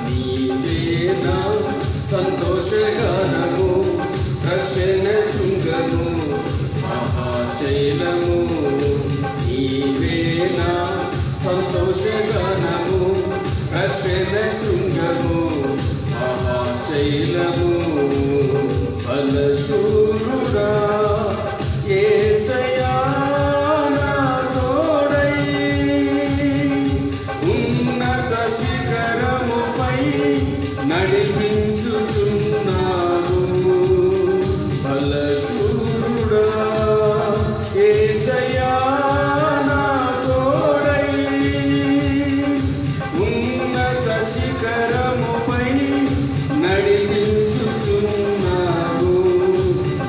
నీవేనా సంతోషగానము రక్షణ శృంగము మహాశైలము. నీవేనా సంతోషగానము రక్షణ శృంగము మహాశైలము. బలశూరుడా యేసయ్యా నా తోడై ఉన్నత శిఖరముపై నడిపించుచున్నావు. బలశూరుడా యేసయ్యా నా తోడై ఉన్నత శిఖరముపై నడిపించుచున్నావు.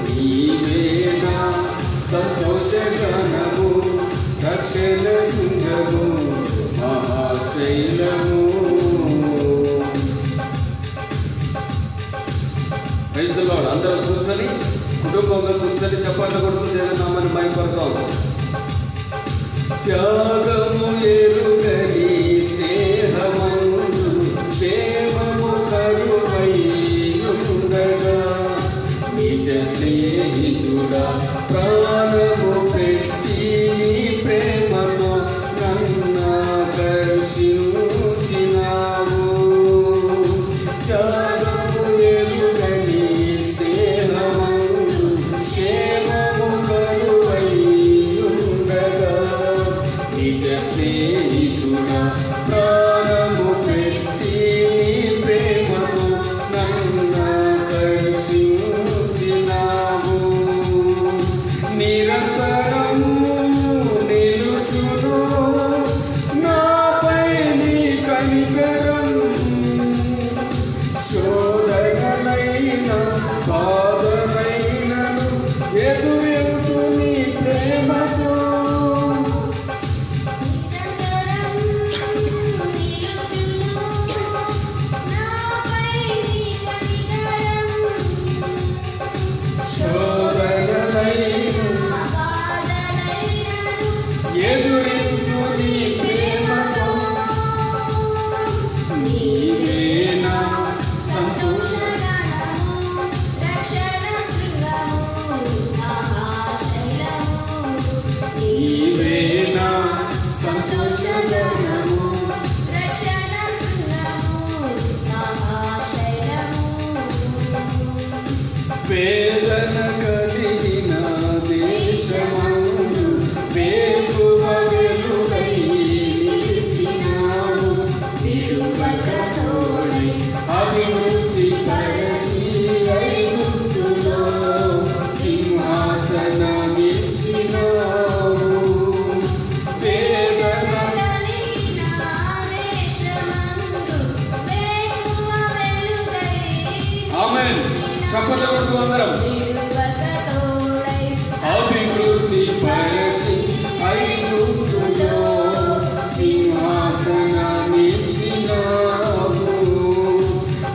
నీవేనా సంతోషగానము రక్షణ శృంగము మహాశైలము. అందరూ కూర్చొని కుటుంబంలో కూర్చొని చప్పట్లు కొడుతూ నామని భయపడతాం. త్యాగము ఎరుగని స్నేహమందు క్షేమము కరువై ఉండగా నిజ స్నేహితుడా ప్రాణము పెట్టి ప్రేమతో నన్నాకర్షించినావు. త్యాగము ఎరుగని స్నేహమందు క్షేమము కరువై ఉండగా నిజ స్నేహితుడా ప్రాణము పెట్టి ప్రేమతో నన్నాకర్షించినావు. నిరంతరము నిలుచును నాపై నీ కనికరం. శోధనలైన బాధలైనను ఎదురెందు నీ ప్రేమతో. ఎదురెందు నీ ప్రేమతో. నీవేనా సంతోషగానము రక్షణ శృంగము మహాశైలము. నీవేనా సంతోషగానము రక్షణ శృంగము మహాశైలము. వేదన కలిగిన దేశమందు వేకువ వెలుగై నిలిచినావు. విడువక తోడై అభివృద్ధి పరచి ఐగుప్తులో సింహాసనమిచ్చినావు. వేదన కలిగిన దేశమందు వేకువ వెలుగై ఆమేన్. చప్పట్లు కొడుతూ అందరం విడువక తోడై అభివృద్ధి పరచి ఐగుప్తులో సింహాసనమిచ్చినావు.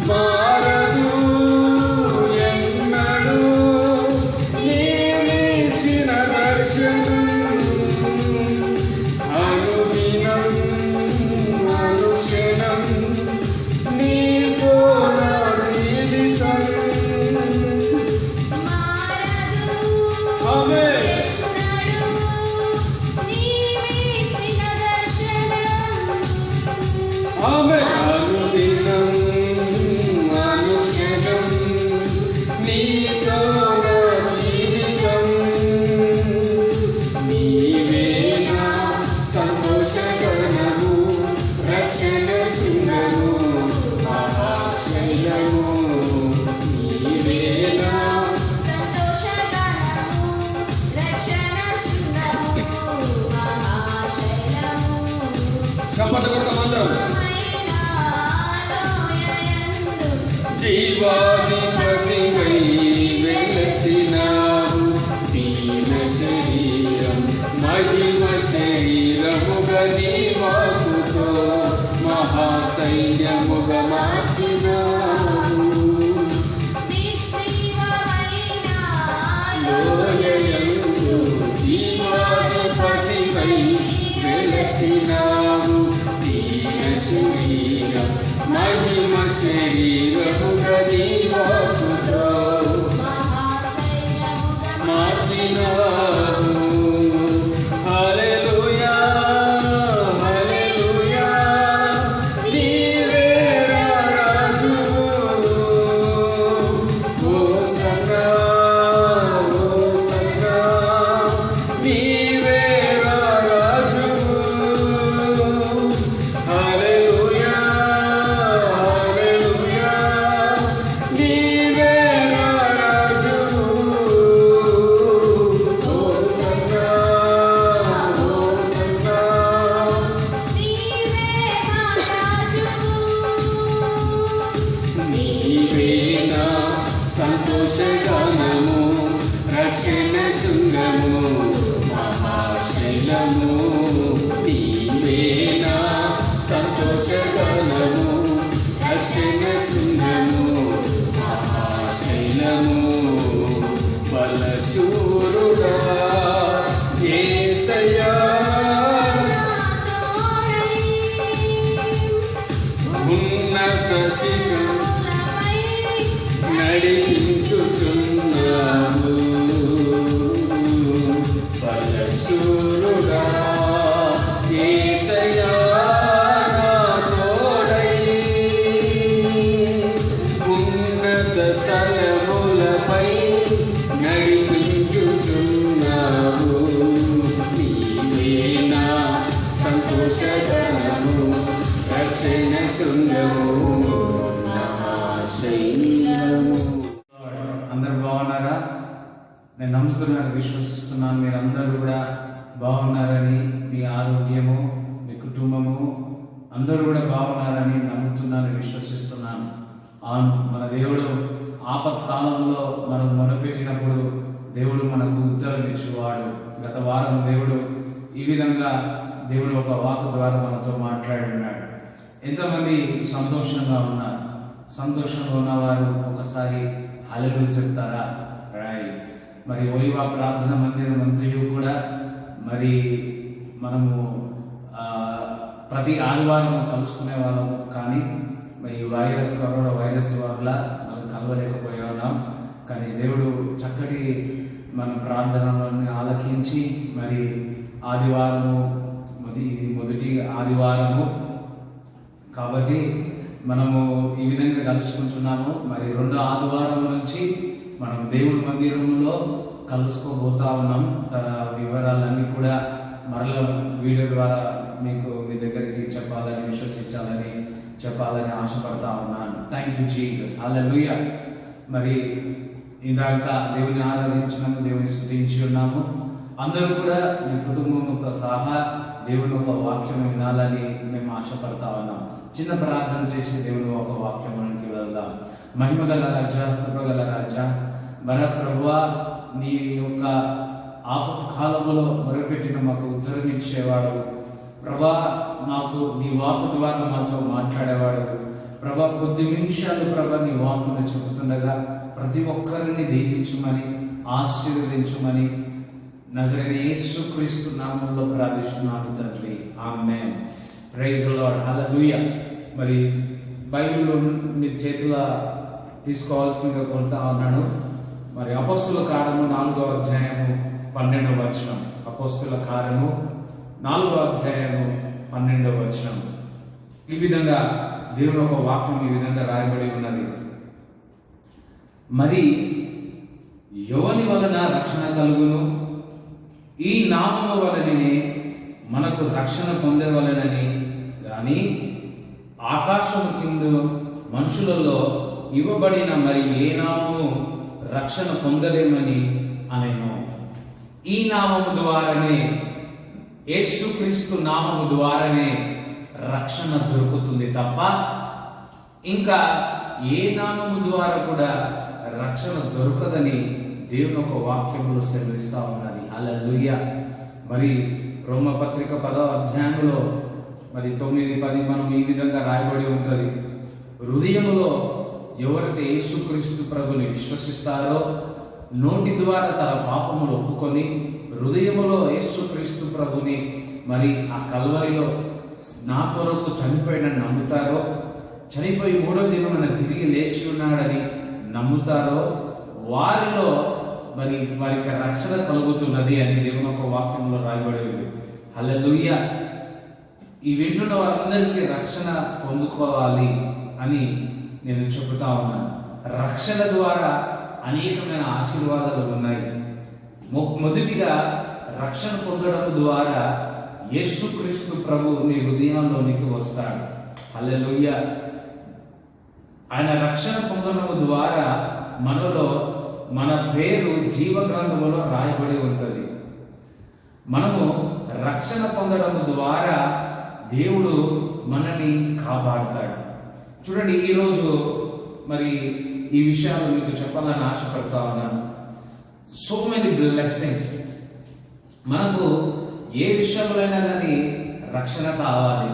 మారదు ఎన్నడూ నీవిచ్చిన దర్శనం. అనుదినం అనుక్షణం నీతో నా జీవితం. మారదు ఆమేన్. ఎన్నడూ నీవిచ్చిన దర్శనం. ఆమేన్. అనుదినం అనుక్షణం నీతో నా జీవితం. నీవేనా సంతోషగానము రక్షణ శృంగము మహాశైలము. నీవేనా సంతోషగానము రక్షణ శృంగము మహాశైలము. చప్పట్లు కొడతాం అందరం. లోయయందు జీవాధిపతివై వెలసినావు. దీన శరీరం మహిమ శరీరముగా నీ వాక్కుతో మహాసైన్యముగా మార్చినావు. నిశ్చీవమైన లోయయందు జీవాధిపతివై మార్చినావు దీన శరీరం మహిమ శరీరముగా నీ వాక్కుతో మార్చినావు. హల్లెలూయా హల్లెలూయా నీవే రాజువు. హోసన్నా హోసన్నా నీవే రాజువు. హల్లెలూయా హల్లెలూయా నీవే రాజువు. హోసన్నా హోసన్నా నీవే నా సంతోషగానము రక్షణ శృంగము మహాశైలము. నీవే నా సంతోషగానము రక్షణ శృంగము మహాశైలము. బలశూరుడా యేసయ్యా ఉన్నత శిఖరం నడిపించుచున్నావు. బలశూరుడా యేసయ్యా నా తోడై ఉన్నత స్థలములపై నడిపించుచున్నావు. నీవే నా సంతోషగణము రక్షణ శృంగము మహాశైలము. అందరూ బాగున్నారా? నేను నమ్ముతున్నాను, విశ్వసిస్తున్నాను మీరందరూ కూడా బాగున్నారని. మీ ఆరోగ్యము, మీ కుటుంబము అందరూ కూడా బాగున్నారని నమ్ముతున్నాను, విశ్వసిస్తున్నాను. అవును, మన దేవుడు ఆపత్కాలంలో మనం మొదలుపెట్టినప్పుడు దేవుడు మనకు ఉత్తరం ఇచ్చేవాడు. గత వారం దేవుడు ఈ విధంగా దేవుడు ఒక వాక్ ద్వారా మనతో మాట్లాడినాడు. ఎంతమంది సంతోషంగా ఉన్నారు? సంతోషంగా ఉన్నవారు ఒకసారి హల్లెలూయా చెప్తారా? రైట్. మరి ఒలివ ప్రార్థన మందిరం అంతయు కూడా మరి మనము ప్రతి ఆదివారం కలుసుకునే వాళ్ళము, కానీ మరి కరోనా వైరస్ వల్ల మనం కలవలేకపోయే ఉన్నాం. కానీ దేవుడు చక్కటి మన ప్రార్థనలను ఆలకించి మరి ఆదివారము మొదటి ఆదివారము కాబట్టి మనము ఈ విధంగా కలుసుకుంటున్నాము. మరి రెండో ఆదివారం నుంచి మనం దేవుడి మందిరంలో కలుసుకోబోతా ఉన్నాం. తన వివరాలన్నీ కూడా మరలా వీడియో ద్వారా మీకు మీ దగ్గరికి చెప్పాలని, విశ్వసించాలని చెప్పాలని ఆశపడతా ఉన్నాను. Thank you Jesus. హల్లెలూయా. మరి ఇందాక దేవుని ఆరాధించినాము, దేవుని స్తుతించి ఉన్నాము. అందరూ కూడా మీ కుటుంబంతో సహా దేవుని ఒక వాక్యం వినాలని మేము ఆశపడతా ఉన్నాం. చిన్న ప్రార్థన చేసి దేవుని ఒక వాక్యంలోనికి వెళ్దాం. మహిమగల రాజా, కృపగల రాజా, మన ప్రభువా, నీ యొక్క ఆపత్కాలములో మొరపెట్టిన మాకు ఉత్తరం ఇచ్చేవాడు ప్రభా, మాకు నీ వాక్కు ద్వారా మాతో మాట్లాడేవాడు ప్రభా. కొద్ది నిమిషాలు ప్రభా నీ వాక్కును చెబుతుండగా ప్రతి ఒక్కరిని దీవించుమని, ఆశీర్వదించుమని నజరేయుడైన యేసుక్రీస్తు నామములో ప్రార్థిస్తున్నాను తండ్రి. Amen. Praise the Lord. Hallelujah. మరి బైబిల్ మీ చేతిలో తీసుకోవాల్సిందిగా కోరుతా ఉన్నాను. మరి అపోస్తుల కార్యము 4వ అధ్యాయము 12వ వచనం. అపోస్తుల కార్యము 4వ అధ్యాయము 12వ వచనం. ఈ విధంగా దేవుని ఒక వాక్యం ఈ విధంగా రాయబడి ఉన్నది. మరి ఎవని వలన రక్షణ కలుగును? ఈ నామము వలననే మనకు రక్షణ పొందవలెనని గాని ఆకాశము కింద మనుషులలో ఇవ్వబడిన మరి ఏ నామము రక్షణ పొందలేమని అనెను. ఈ నామము ద్వారానే, యేసుక్రీస్తు నామము ద్వారానే రక్షణ దొరుకుతుంది తప్ప ఇంకా ఏ నామము ద్వారా కూడా రక్షణ దొరకదని దేవుని ఒక వాక్యములు సెలవిస్తా ఉన్నది. హల్లెలూయా. మరి రోమపత్రిక 10వ అధ్యాయంలో మరి 9-10 మనం ఈ విధంగా రాయబడి ఉంటుంది. హృదయములో ఎవరైతే యేసుక్రీస్తు ప్రభుని విశ్వసిస్తారో, నోటి ద్వారా తన పాపములు ఒప్పుకొని హృదయములో యేసుక్రీస్తు ప్రభుని మరి ఆ కల్వరిలో నా కొరకు చనిపోయినని నమ్ముతారో, చనిపోయి 3వ దినమున తిరిగి లేచి ఉన్నాడని నమ్ముతారో వారిలో మరి వారికి రక్షణ కలుగుతున్నది అని దేవుని ఒక వాక్యంలో రాయబడి ఉంది. హల్లెలూయా. ఈ వింటున్న వారందరికీ రక్షణ పొందుకోవాలి అని నేను చెబుతా ఉన్నాను. రక్షణ ద్వారా అనేకమైన ఆశీర్వాదాలు ఉన్నాయి. మొదటిగా రక్షణ పొందడం ద్వారా యేసుక్రీస్తు ప్రభు నీ హృదయంలోనికి వస్తాడు. హల్లెలూయా. ఆయన రక్షణ పొందడం ద్వారా మనలో మన పేరు జీవ గ్రంథములో రాయబడి ఉంటుంది. మనము రక్షణ పొందడం ద్వారా దేవుడు మనని కాపాడుతాడు. చూడండి, ఈరోజు మరి ఈ విషయాలు మీకు చెప్పాలని ఆశపడతా ఉన్నాను. So many blessings. మనకు ఏ విషయంలోనైనా కానీ రక్షణ కావాలి.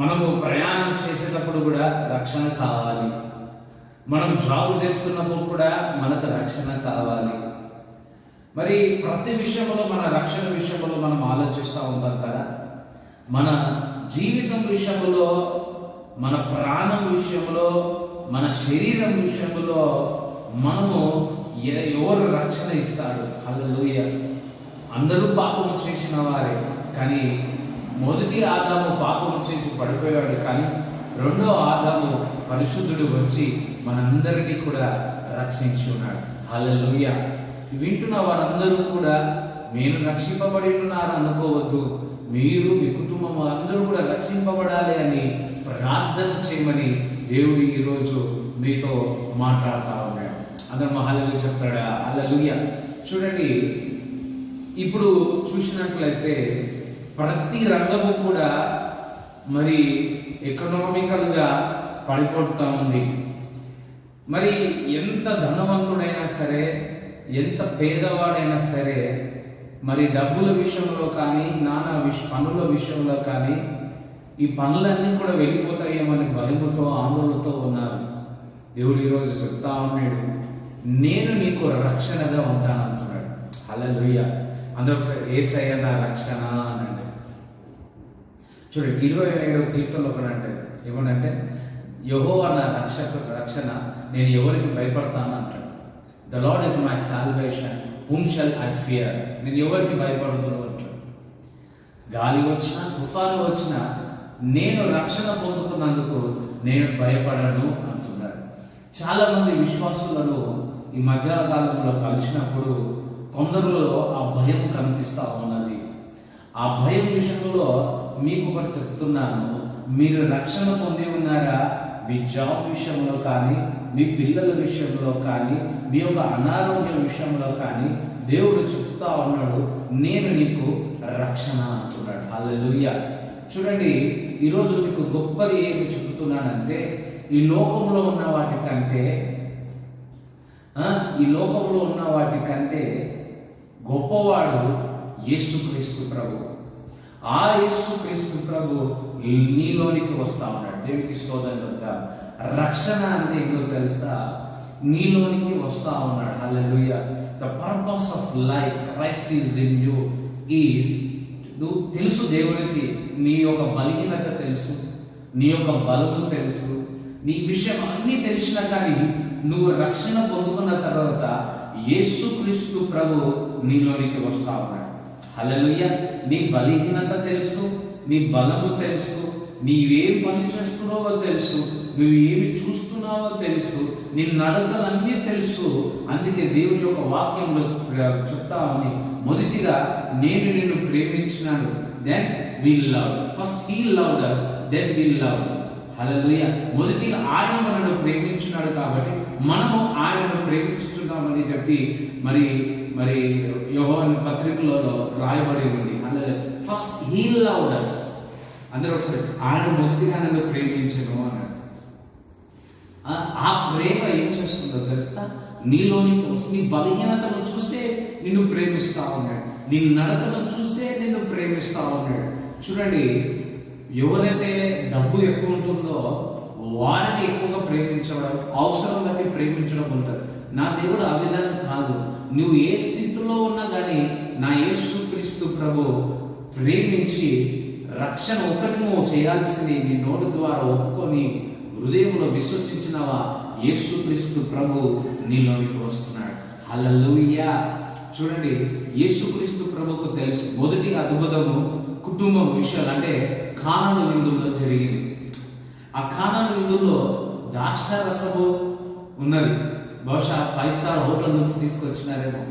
మనము ప్రయాణం చేసేటప్పుడు కూడా రక్షణ కావాలి. మనం జాబ్ చేస్తున్నప్పుడు కూడా మనకు రక్షణ కావాలి. మరి ప్రతి విషయంలో మన రక్షణ విషయంలో మనం ఆలోచిస్తూ ఉంటాం కదా. మన జీవితం విషయంలో, మన ప్రాణం విషయంలో, మన శరీరం విషయంలో మనము ఎవరు రక్షణ ఇస్తాడు? హల్లెలూయా. అందరూ పాపము చేసిన వారే, కానీ మొదటి ఆదాము పాపము చేసి పడిపోయాడు, కానీ రెండో ఆదాము పరిశుద్ధుడు వచ్చి మనందరినీ కూడా రక్షించి ఉన్నాడు. హల్లెలూయా. వింటున్న వారందరూ కూడా మీరు రక్షింపబడి ఉన్నారు అనుకోవద్దు. మీరు మీ కుటుంబం అందరూ కూడా రక్షింపబడాలి అని ప్రార్థన చేయమని దేవుడు ఈరోజు మీతో మాట్లాడుతూ ఉన్నాడు. అందరూ హల్లెలూయా చెప్తాడా? హల్లెలూయా. చూడండి, ఇప్పుడు చూసినట్లయితే ప్రతి రంగము కూడా మరి ఎకనామికల్గా పడిపోతూ ఉంది. మరి ఎంత ధనవంతుడైనా సరే, ఎంత పేదవాడైనా సరే, మరి డబ్బుల విషయంలో కానీ, నానా పనుల విషయంలో కానీ ఈ పనులన్నీ కూడా వెళ్ళిపోతాయేమని భయముతో, ఆందోళనతో ఉన్నారు. దేవుడు ఈరోజు చెప్తా ఉన్నాడు, నేను నీకు రక్షణగా ఉంటానంటున్నాడు. హల్లెలూయా. అందరూ ఒకసారి యేసయ్య నా రక్షణ అనండి. చూడండి, 27వ కీర్తనలో కూడా అంటే ఏమనంటే, యెహోవా నా రక్షణ, నేను ఎవరికి భయపడతాను అంటాడు. The lord is my salvation, whom shall I fear? నేను ఎవరికి భయపడతాను అంటాడు. గాలి వచ్చినా, తుఫాను వచ్చినా నేను రక్షణ పొందుకున్నందుకు నేను భయపడను అంటున్నాడు. చాలా మంది విశ్వాసులను ఈ మధ్యకాలంలో కలిసినప్పుడు కొందరిలో ఆ భయం కనిపిస్తూ ఉన్నది. ఆ భయం విషయంలో మీకు ఒకటి చెప్తున్నాను. మీరు రక్షణ పొంది ఉన్నారా? మీ జాబ్ విషయంలో కానీ, మీ పిల్లల విషయంలో కానీ, మీ యొక్క అనారోగ్య విషయంలో కానీ దేవుడు చెప్తా ఉన్నాడు, నేను నీకు రక్షణ అంటున్నాడు. హల్లెలూయా. చూడండి, ఈరోజు మీకు గొప్పది ఏమి చెబుతున్నానంటే, ఈ లోకంలో ఉన్న వాటికంటే గొప్పవాడు యేసుక్రీస్తు ప్రభు. ఆ యేసుక్రీస్తు ప్రభు నీలోనికి వస్తా ఉన్నాడు. దేవునికి స్తోత్రం చెప్తాం. రక్షణ అంటే ఏంటో తెలుసా? నీలోనికి వస్తా ఉన్నాడు. Hallelujah. The purpose of life Christ is in you is, నువ్వు తెలుసు దేవునికి, నీ యొక్క బలహీనత తెలుసు, నీ యొక్క బలము తెలుసు, నీ విషయం అన్నీ తెలిసినా కానీ నువ్వు రక్షణ పొందుకున్న తర్వాత యేసుక్రీస్తు ప్రభు నీలోనికి వస్తా ఉన్నాడు. హల్లెలూయా. నీ బలహీనత తెలుసు, నీ బలము తెలుసు, నీవేం పని చేస్తున్నావో తెలుసు, నువ్వు ఏమి చూస్తున్నావో తెలుసు, నీ నడకలన్నీ తెలుసు. అందుకే దేవుని యొక్క వాక్యంలో చెప్తామని, మొదటిగా నేను నిన్ను ప్రేమించినాను, then we love. First he loved us, then we love. Hallelujah. మొదటిగా ఆయన మనల్ని ప్రేమించినాడు కాబట్టి మనము ఆయనను ప్రేమించుతున్నామని చెప్పి మరి మరి యోహాను పత్రికలలో రాయబడి ఉంది. Hallelujah. First he loved us. అందరూ ఒకసారి ఆయన మొదటిగా నన్ను ప్రేమించను అన్నాడు. ఆ ప్రేమ ఏం చేస్తుందో తెలుసా? నీలోనికి వస్తుంది. నీ బలహీనతను చూస్తే నిన్ను ప్రేమిస్తా ఉన్నాడు, నీ నడకను చూస్తే నిన్ను ప్రేమిస్తా ఉన్నాడు. చూడండి, ఎవరైతే డబ్బు ఎక్కువ ఉంటుందో వారిని ఎక్కువగా ప్రేమించడం, అవసరం బట్టి ప్రేమించడం ఉంటుంది. నా దేవుడు ఆ విధంగా కాదు. నువ్వు ఏ స్థితిలో ఉన్నా కానీ నా యేసుక్రీస్తు ప్రభు ప్రేమించి రక్షణ ఒకటి నువ్వు చేయాల్సింది నీ నోటి ద్వారా ఒప్పుకొని హృదయంలో విశ్వసించినవా, యేసుక్రీస్తు ప్రభు నీలోనికి వస్తున్నాడు. హల్లెలూయా. చూడండి, యేసుక్రీస్తు ప్రభుకు తెలుసు మొదటి అద్భుతము కుటుంబం విషయాలు, అంటే కానాను విందుల్లో జరిగింది. ఆ కానాను విందుల్లో ద్రాక్షారసము ఉన్నది. బహుశా 5 స్టార్ హోటల్ నుంచి తీసుకొచ్చినారేమో.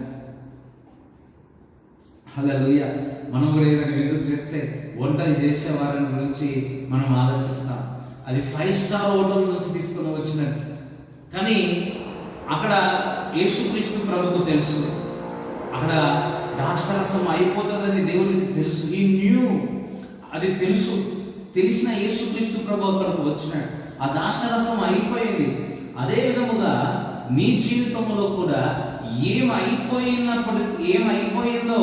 హల్లెలూయా. మనం కూడా ఏదైనా విందు చేస్తే వంటలు చేసే వారిని గురించి మనం ఆలోచిస్తాం, అది 5 స్టార్ హోటల్ నుంచి తీసుకొని వచ్చినట్టు. కానీ అక్కడ యేసుక్రీస్తు ప్రభుకు తెలుసు, అక్కడ ద్రాక్షరసం అయిపోతుందని దేవునికి తెలుసు. ఈ న్యూ, అది తెలుసు. తెలిసిన యేసుక్రీస్తు ప్రభు అక్కడికి వచ్చినాడు. ఆ ద్రాక్షరసం అయిపోయింది. అదే విధముగా నీ జీవితంలో కూడా ఏమైపోయిందో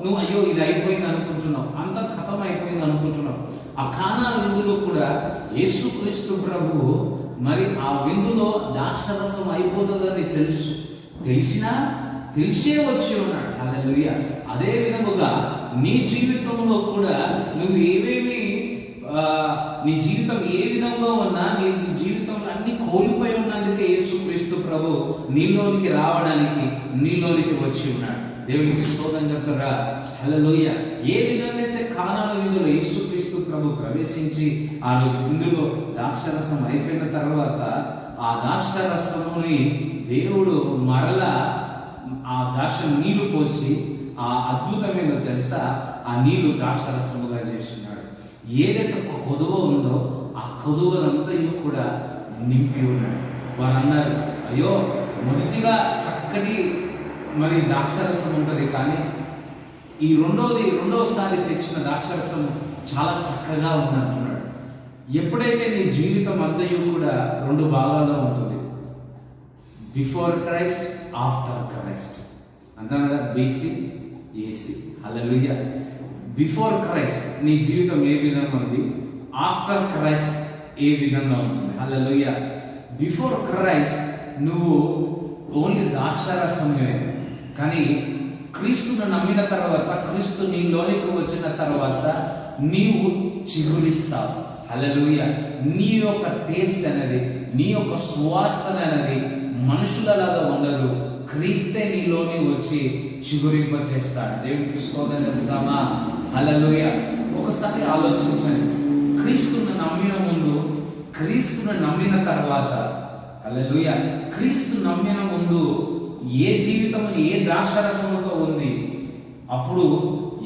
నువ్వు అయ్యో ఇది అయిపోయింది అనుకుంటున్నావు, అంత ఖతం అయిపోయింది అనుకుంటున్నావు. ఆ కానాను విందులో కూడా యేసుక్రీస్తు ప్రభు మరి ఆ విందులో ద్రాక్షరసం అయిపోతుందని తెలుసు. తెలిసే వచ్చి ఉన్నాడు. హల్లెలూయా. అదే విధముగా నీ జీవితంలో కూడా నువ్వు నీ జీవితం ఏ విధంగా ఉన్నా, నీ జీవితంలో అన్ని కోల్పోయి ఉన్నందుకే యేసుక్రీస్తు ప్రభు నీలోనికి రావడానికి నీలోనికి వచ్చి ఉన్నాడు. దేవునికి స్తోత్రం చెప్తారా. హల్లెలూయా. ఏ విధంగా అయితే కానాను విందులో యేసుక్రీస్తు ప్రభు ప్రవేశించి ఆ విందులో ద్రాక్షరసం అయిపోయిన తర్వాత ఆ ద్రాక్షరసముని దేవుడు మరలా ఆ ద్రాక్ష నీళ్లు పోసి ఆ అద్భుతమైన తెలుసా, ఆ నీళ్లు ద్రాక్షరసముగా చేస్తున్నాడు. ఏదైతే కొదువ ఉందో ఆ కొదువనంతయు కూడా నింపి ఉన్నాడు. వారు అన్నారు, అయ్యో మొదటిగా చక్కటి మరి ద్రాక్షరసం ఉంటుంది, కానీ ఈ రెండోసారి తెచ్చిన ద్రాక్షరసం చాలా చక్కగా ఉంది అంటున్నాడు. ఎప్పుడైతే నీ జీవితం అంతయు కూడా 2 భాగాల్లో ఉంటుంది, బిఫోర్ క్రైస్ట్, ఆఫ్టర్ క్రైస్ట్ అంటాను కదా, బీసీ, ఏసీ. హల్లెలూయా. బిఫోర్ క్రైస్ట్ నీ జీవితం ఏ విధంగా ఉంది, ఆఫ్టర్ క్రైస్ట్ ఏ విధంగా ఉంటుంది. హల్లెలూయా. బిఫోర్ క్రైస్ట్ నువ్వు ఓన్లీ ద్రాక్షరసమే, కానీ క్రీస్తును నమ్మిన తర్వాత, క్రీస్తు నీలోనికి వచ్చిన తర్వాత నీవు చిగురిస్తావు. హల్లెలూయా. నీ యొక్క టేస్ట్ అనేది, నీ యొక్క సువాసన అనేది మనుషులలాగా ఉండదు. క్రీస్తే నీలోని వచ్చి చిగురింప చేస్తాడు. దేవునికి స్తోత్రం చెప్తామా. హల్లెలూయా. ఒకసారి ఆలోచించండి, క్రీస్తును నమ్మిన ముందు, క్రీస్తును నమ్మిన తర్వాత, హల్లెలూయా, క్రీస్తు నమ్మిన ముందు ఏ జీవితం ఏ ద్రాక్షరసముతో ఉంది, అప్పుడు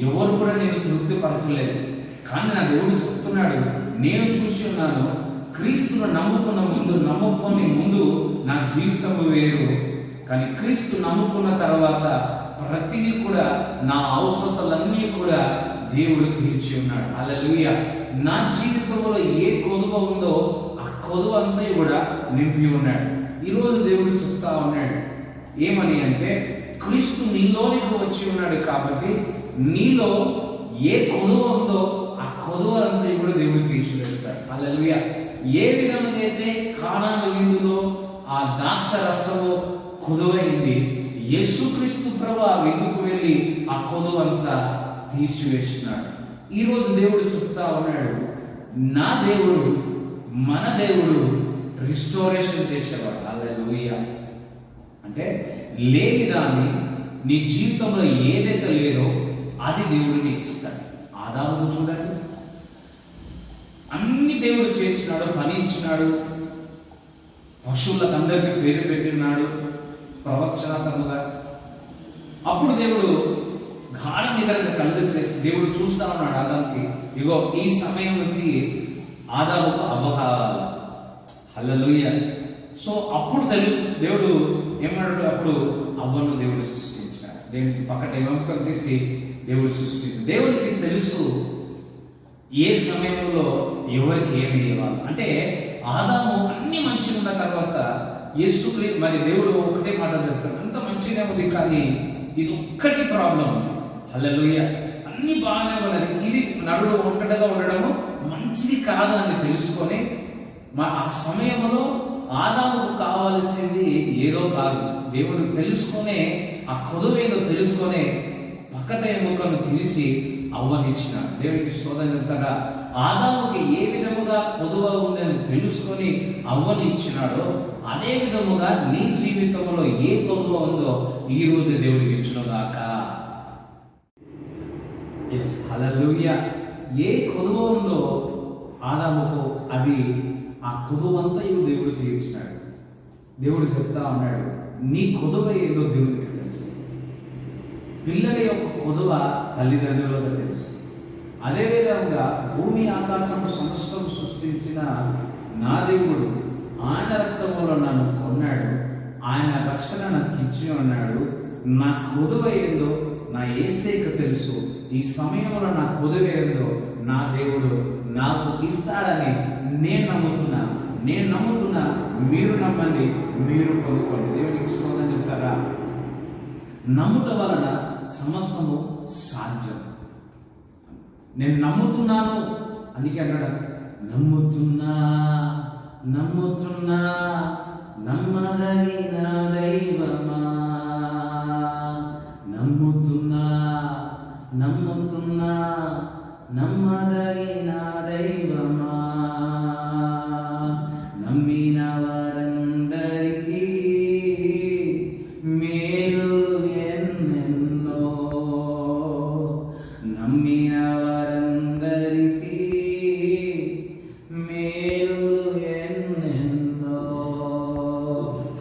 ఎవరు కూడా నేను తృప్తిపరచలేదు. కానీ నా దేవుడు చెప్తున్నాడు, నేను చూసి ఉన్నాను, క్రీస్తును నమ్ముకొని ముందు నా జీవితం వేరు, కానీ క్రీస్తు నమ్ముకున్న తర్వాత ప్రతిదీ కూడా నా అవసరతలన్నీ కూడా దేవుడు తీర్చి ఉన్నాడు. హల్లెలూయా. నా జీవితంలో ఏ కొదువ ఉందో ఆ కొదువ అంతా కూడా నింపి ఉన్నాడు. ఈరోజు దేవుడు చెప్తా ఉన్నాడు ఏమని అంటే, క్రీస్తు నీలోనికి వచ్చి ఉన్నాడు కాబట్టి నీలో ఏ కొదువ ఉందో ఆ కొదువ అంతా కూడా దేవుడు తీసివేస్తాడు. హల్లెలూయా. ఏ విధంగా అయితే కానాను విందులో ఆ ద్రాక్షరసము కొదువైంది, యేసుక్రీస్తు ప్రభు ఆ విందుకు వెళ్ళి ఆ కొదువంతా తీసివేసినాడు. ఈరోజు దేవుడు చెప్తా ఉన్నాడు, నా దేవుడు, మన దేవుడు రిస్టోరేషన్ చేసేవాడు. హల్లెలూయా. అంటే లేని దాన్ని నీ జీవితంలో ఏదైతే లేదో అది దేవుడు నీకు ఇస్తాడు. ఆదామును చూడండి, అన్ని దేవుడు చేసినాడు, పని ఇచ్చినాడు, పశువులకు అందరికీ పేరు పెట్టినాడు ప్రవచనాత్మకంగా. అప్పుడు దేవుడు గాఢ నిద్రను కలుగ చేసి దేవుడు చూస్తా ఉన్నాడు ఆదాముకి, ఇగో ఈ సమయంకి ఆదాముకు అవ్వ కావాలి. హల్లెలూయా. సో అప్పుడు దేవుడు ఏమన్నాడు, అప్పుడు అవ్వను దేవుడు సృష్టించాడు. దేవునికి పక్కన ఎముకను తీసి దేవుడు సృష్టించాడు. దేవునికి తెలుసు ఏ సమయంలో ఎవరికి ఏమి ఇవ్వాలి. అంటే ఆదాము అన్ని మంచిగా ఉన్న తర్వాత యేసుక్రీస్తు మరి దేవుడు ఒకటే మాట చెప్తాడు, అంత మంచిగా ఉంది కానీ ఇది ఒక్కటి ప్రాబ్లం. హల్లెలూయా. అన్ని బాగానే ఉన్నది, ఇది నడుడు ఒంటరిగా ఉండడము మంచిది కాదు అని తెలుసుకొని ఆ సమయంలో ఆదాముకు కావాల్సింది ఏదో కాదు, దేవుడు తెలుసుకునే ఆ కొదువేదో తెలుసుకొని పక్కట ఎముకను తీసి అవ్వనిచ్చినాడు. దేవునికి స్తోత్రం చెప్తాడా. ఆదాముకి ఏ విధముగా కొదువ ఉందని తెలుసుకొని అవ్వనిచ్చినాడో అదే విధముగా నీ జీవితంలో ఏ కొదువ ఉందో ఈ రోజు దేవుడికి ఇచ్చునుగాక. హల్లెలూయా. ఏ కొదువ ఉందో ఆదాముకు అది ఆ కొదువంతయు దేవుడు తీర్చినాడు. దేవుడు చెప్తా ఉన్నాడు, నీ కొదువ ఏదో దేవుడికి తెలుసు. పిల్లల యొక్క కొదువ తల్లిదండ్రులకు తెలుసు. అదేవిధంగా భూమి ఆకాశం సమస్తం సృష్టించిన నా దేవుడు ఆయన రక్తములో నన్ను కొన్నాడు, ఆయన రక్షణ నాకు ఇచ్చి ఉన్నాడు. నా కొదువ ఏందో నా యేసేకు తెలుసు. ఈ సమయంలో నా కొదువ ఏందో నా దేవుడు నాకు ఇస్తాడని నేను నమ్ముతున్నా. మీరు నమ్మండి, మీరు పొందుకోండి. దేవునికి స్తోత్రం చెప్తారా. నమ్ముట వలన సమస్తము సాధ్యం. నేను నమ్ముతున్నాను, అందుకే అన్నాడు నమ్ముతున్నా నమ్మదగిన దైవమా, నమ్ముతున్నా నమ్మదగిన దైవమా, నమ్మిన వారందరికీ మేలు ఎన్నెన్నో, నమ్మిన వారందరికీ మేలు ఎన్నెన్నో.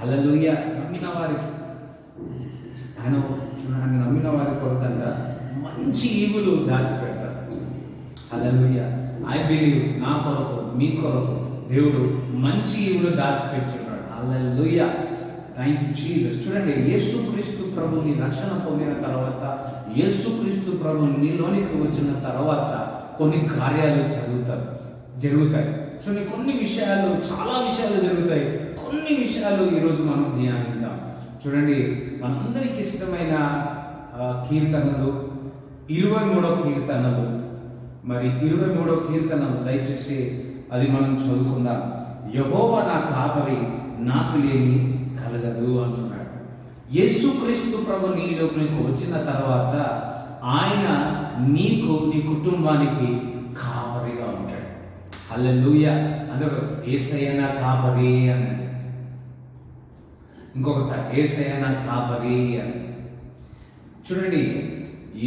హల్లెలూయా. నమ్మిన వారికి ఆయన చూడండి, నమ్మిన వారి కొరకంట మంచి ఈవులు దాచిపెడతారు. హల్లెలూయా. ఐ బిలీవ్ నా కొరకు మీ కొరకు దేవుడు మంచి ఈవులు దాచిపెట్టున్నాడు. హల్లెలూయా. Thank you Jesus. చూడండి, యేసుక్రీస్తు ప్రభుని రక్షణ పొందిన తర్వాత, యేసుక్రీస్తు ప్రభు నీలోనికి వచ్చిన తర్వాత కొన్ని కార్యాలు జరుగుతాయి. చూడండి, కొన్ని విషయాలు, చాలా విషయాలు జరుగుతాయి. కొన్ని విషయాలు ఈరోజు మనం ధ్యానిస్తాం. చూడండి, మనందరికి ఇష్టమైన కీర్తనలు 23వ కీర్తనలు. మరి 23వ కీర్తనలు దయచేసి అది మనం చదువుకుందాం. యెహోవా నా కాపరి, నాకు లేమి కలగదు అంటున్నాడు. యేసుక్రీస్తు ప్రభు నీలోకి వచ్చిన తర్వాత ఆయన నీకు, నీ కుటుంబానికి కాపరిగా ఉంటాడు. హల్లెలూయా. అందరూ యేసయ్య నా కాపరి అని, ఇంకొకసారి యేసయ్య నా కాపరి అని. చూడండి,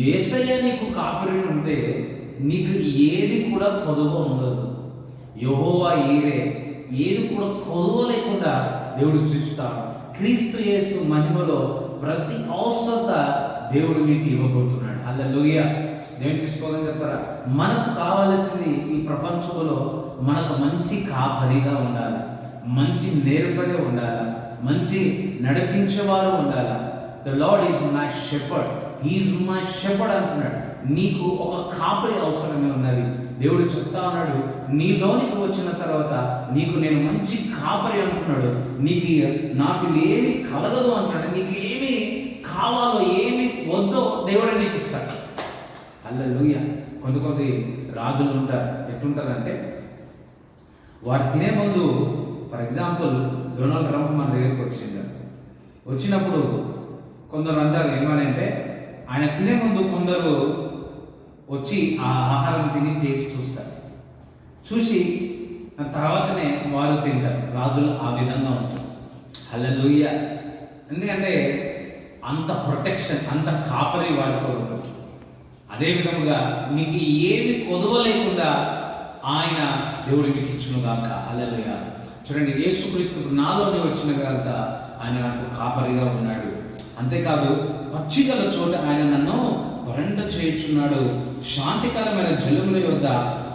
యేసయ్య నీకు కాపరి ఉంటే నీకు ఏది కూడా కొదువ ఉండదు. యెహోవా ఈరే, ఏది కూడా కొదువ లేకుండా దేవుడు చూస్తాడు. క్రీస్తు యేసు మహిమలో ప్రతి అవసరత దేవుడు మీకు ఇవ్వబోతున్నాడు. హల్లెలూయా. దేవునికి స్తోత్రం చెప్తారా. మనకు కావలసింది ఈ ప్రపంచంలో మనకు మంచి కాపరిగా ఉండాలి, మంచి నేర్పరి ఉండాలి, మంచి నడిపించేవారు ఉండాలి. The Lord is my shepherd, he's my shepherd అంటున్నాడు. నీకు ఒక కాపరి అవసరమే ఉన్నది. దేవుడు చెప్తా ఉన్నాడు, నీలోనికి వచ్చిన తర్వాత నీకు నేను మంచి కాపరి అంటున్నాడు. నాకు ఏమి కలగదు అంటున్నాడు. నీకు ఏమి కావాలో, ఏమి వద్దో దేవుడే నీకు ఇస్తాడు. హల్లెలూయా. కొంతమంది రాజులు ఉంటారు, ఎట్లుంటారంటే వారు తినే ముందు, ఫర్ ఎగ్జాంపుల్ డొనాల్డ్ ట్రంప్ మన దగ్గరికి వచ్చినప్పుడు కొందరు అంటారు ఏమనంటే, ఆయన తినే ముందు కొందరు వచ్చి ఆ ఆహారం తిని టేస్ట్ చూస్తారు, చూసి తర్వాతనే వారు తింటారు. రాజులు ఆ విధంగా ఉంటారు. హల్లెలూయా. ఎందుకంటే అంత ప్రొటెక్షన్, అంత కాపరి వారితో ఉంటుంది. అదే విధముగా మీకు ఏమి కొదువ లేకుండా ఆయన దేవుడు మీకు ఇచ్చునుగాక. హల్లెలూయా. చూడండి, యేసుక్రీస్తు నాలోనే వచ్చిన కనుక ఆయన నాకు కాపరిగా ఉన్నాడు. అంతేకాదు, పచ్చిగల చోట ఆయన నన్ను వరండ చేయుచున్నాడు, శాంతికరమైన జలముల యొద్ద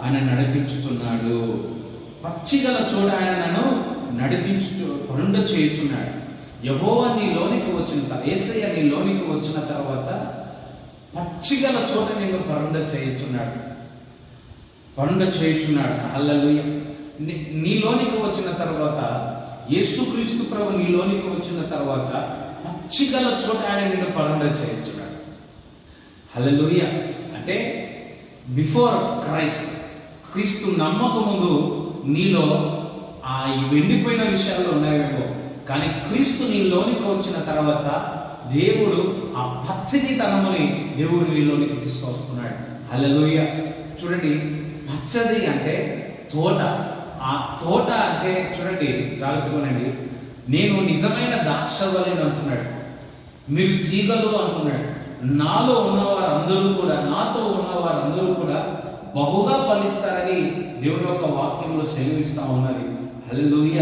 ఆయన నడిపించుతున్నాడు. పచ్చిగల చోట ఆయన నన్ను వరండ చేయుచున్నాడు. యెహోవా నీలోనికి వచ్చిన, యేసయ్య నీలోనికి వచ్చిన తర్వాత పచ్చిగల చోట నిన్ను వరండ చేయుచున్నాడు. హల్లెలూయా. నీలోనికి వచ్చిన తర్వాత, యేసుక్రీస్తు ప్రభు నీలోనికి వచ్చిన తర్వాత పచ్చిగల చోట ఆయన నిన్ను వరండ చేయుచున్నాడు. హల్లెలూయా. అంటే బిఫోర్ క్రీస్తు నమ్మక ముందు నీలో ఆ వెండిపోయిన విషయాలు ఉన్నాయేమో, కానీ క్రీస్తు నీలోనికి వచ్చిన తర్వాత దేవుడు ఆ పచ్చని తనముని దేవుడు నీలోనికి తీసుకొస్తున్నాడు. హల్లెలూయ. చూడండి, పచ్చది అంటే తోట. ఆ తోట అంటే చూడండి, జాగ్రత్తగానండి, నేను నిజమైన ద్రాక్షవల్లిని అంటున్నాడు, మీరు తీగలు అంటున్నాడు. నాలో ఉన్నవారందరూ కూడా, నాతో ఉన్నవారందరూ కూడా బహుగా ఫలిస్తారని దేవుని యొక్క వాక్యంలో సెలవిస్తా ఉన్నది. హల్లెలూయ.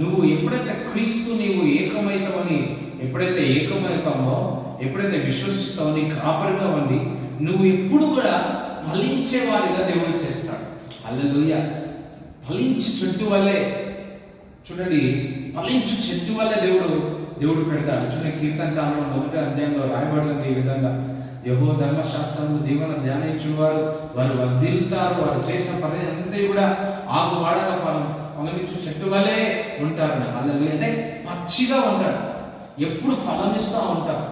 నువ్వు ఎప్పుడైతే క్రీస్తు నీవు ఏకమైతావని ఎప్పుడైతే ఏకమవుతావో, ఎప్పుడైతే విశ్వసిస్తావో, నీ కాపరిగా ఉండి నువ్వు ఎప్పుడు కూడా ఫలించేవారిగా దేవుడు చేస్తాడు. హల్లెలూయ. ఫలించి చెట్టు వల్లే, చూడండి, ఫలించు చెట్టు వల్లే దేవుడు పెడతాడు. చూడండి, కీర్తనకాండం 1వ అధ్యాయంలో రాయబడింది ఈ విధంగా, యెహోవా ధర్మశాస్త్రము దీవెన ధ్యానించువారు వారు వర్ధిల్లుతారు, వారు చేసిన పని అంతా కూడా ఆకువాడగా ఫలమిచ్చు చెట్టు వల్లే ఉంటారు. హల్లెలూయా. అంటే పచ్చిగా ఉంటాడు, ఎప్పుడు ఫలమిస్తూ ఉంటాడు.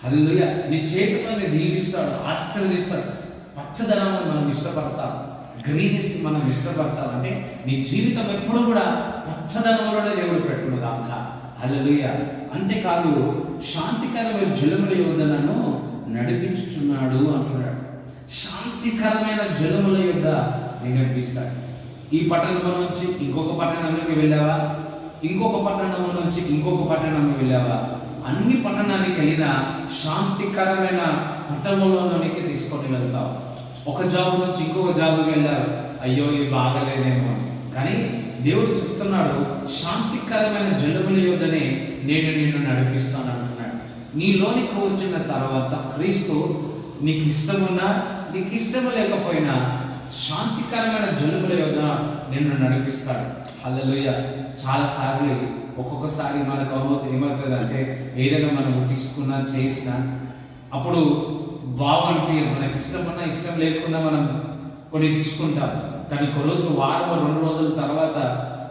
హల్లెలూయా. నీ చేతితో దీవిస్తాడు, ఆశీర్వదిస్తాడు. పచ్చదనాన్ని మనం ఇష్టపడతాం, గ్రీనిస్ట్ మనం ఇష్టపడతాం. అంటే నీ జీవితం ఎప్పుడు కూడా పచ్చదనంలోనే దేవుడు పెట్టుకున్నదాక. హల్లెలూయా. అంతేకాదు, శాంతికరమైన జలముల యొద్ద నన్ను నడిపించుచున్నాడు అంటున్నాడు. శాంతికరమైన జలముల యొద్ద నేను నడిపిస్తాడు. ఈ పట్టణం నుంచి ఇంకొక పట్టణానికి వెళ్ళావా, ఇంకొక పట్టణం నుంచి ఇంకొక పట్టణానికి వెళ్ళావా, అన్ని పట్టణానికి వెళ్ళినా శాంతికరమైన పట్టణంలోనికి తీసుకొని వెళ్తావు. ఒక జాబ్ నుంచి ఇంకొక జాబ్కి వెళ్ళావు, అయ్యో ఇది బాగలేదేమో, కానీ దేవుడు చెప్తున్నాడు, శాంతికరమైన జలముల యొద్దనే నేను నిన్ను నడిపిస్తాను అంటున్నాడు. నీలోనికి వచ్చిన తర్వాత క్రీస్తు నీకు ఇష్టమున్నా నీకు ఇష్టము లేకపోయినా శాంతికరమైన జలముల యొద్ద నిన్ను నడిపిస్తాడు. హల్లెలూయా. చాలాసార్లు ఒక్కొక్కసారి మనకు ఏమవుతుంది అంటే, ఏదైనా మనం తీసుకున్నా చేసినా అప్పుడు బాగనిపించదు. మనకి ఇష్టమన్నా ఇష్టం లేకుండా మనం కొన్ని తీసుకుంటాం, కానీ ఒక రోజు, వారం, 2 రోజుల తర్వాత,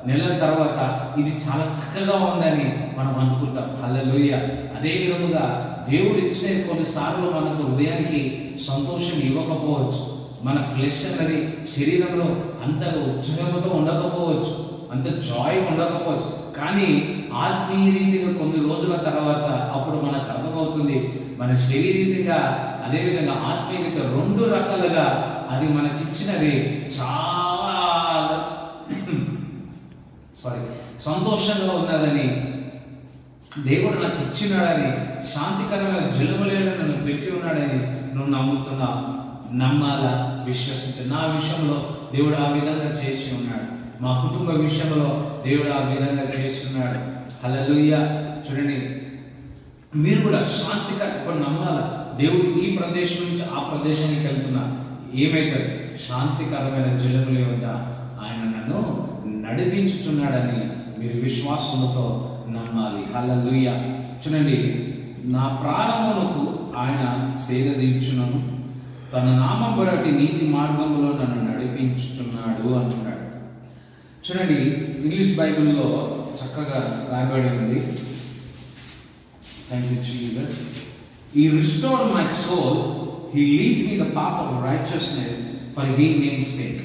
నెలల తర్వాత ఇది చాలా చక్కగా ఉందని మనం అనుకుంటాం. హల్లెలూయా. అదే విధముగా దేవుడు ఇచ్చిన కొన్నిసార్లు మనకు హృదయానికి సంతోషం ఇవ్వకపోవచ్చు, మన ఫ్లెష్ అన్నది శరీరంలో అంత ఉత్సాహంతో ఉండకపోవచ్చు, అంత జాయ్ ఉండకపోవచ్చు, కానీ ఆత్మీయ రీతిగా కొన్ని రోజుల తర్వాత అప్పుడు మనకు అర్థమవుతుంది, మన శరీరీతిగా అదేవిధంగా ఆత్మీయ రీతిగా 2 రకాలుగా అది మనకిచ్చినది చాలా సంతోషంగా ఉన్నదని, దేవుడు నాకు ఇచ్చినాడని, శాంతికరమైన జలములను నన్ను పెట్టి ఉన్నాడని నువ్వు నమ్ముతున్నావు. నమ్మాలా, విశ్వసించ. నా విషయంలో దేవుడు ఆ విధంగా చేసి ఉన్నాడు, మా కుటుంబ విషయంలో దేవుడు ఆ విధంగా చేస్తున్నాడు. హల్లెలూయా. చూడండి, మీరు కూడా శాంతికర నమ్మాలా. దేవుడు ఈ ప్రదేశం నుంచి ఆ ప్రదేశానికి వెళ్తున్నా, ఏమైతుంది, శాంతికరమైన జలముల వద్ద ఆయన నన్ను నడిపించుచున్నాడని మీరు విశ్వాసముతో నమ్మాలి. హల్లెలూయా. చూడండి, నా ప్రాణమునకు ఆయన సేద తీర్చునను, తన నామం బట్టి నీతి మార్గంలో నన్ను నడిపించుచున్నాడు అంటున్నాడు. చూడండి, ఇంగ్లీష్ బైబిల్లో చక్కగా రాయబడి ఉంది. Thank you Jesus. He restored my soul, he leads me the path of righteousness for his name's sake.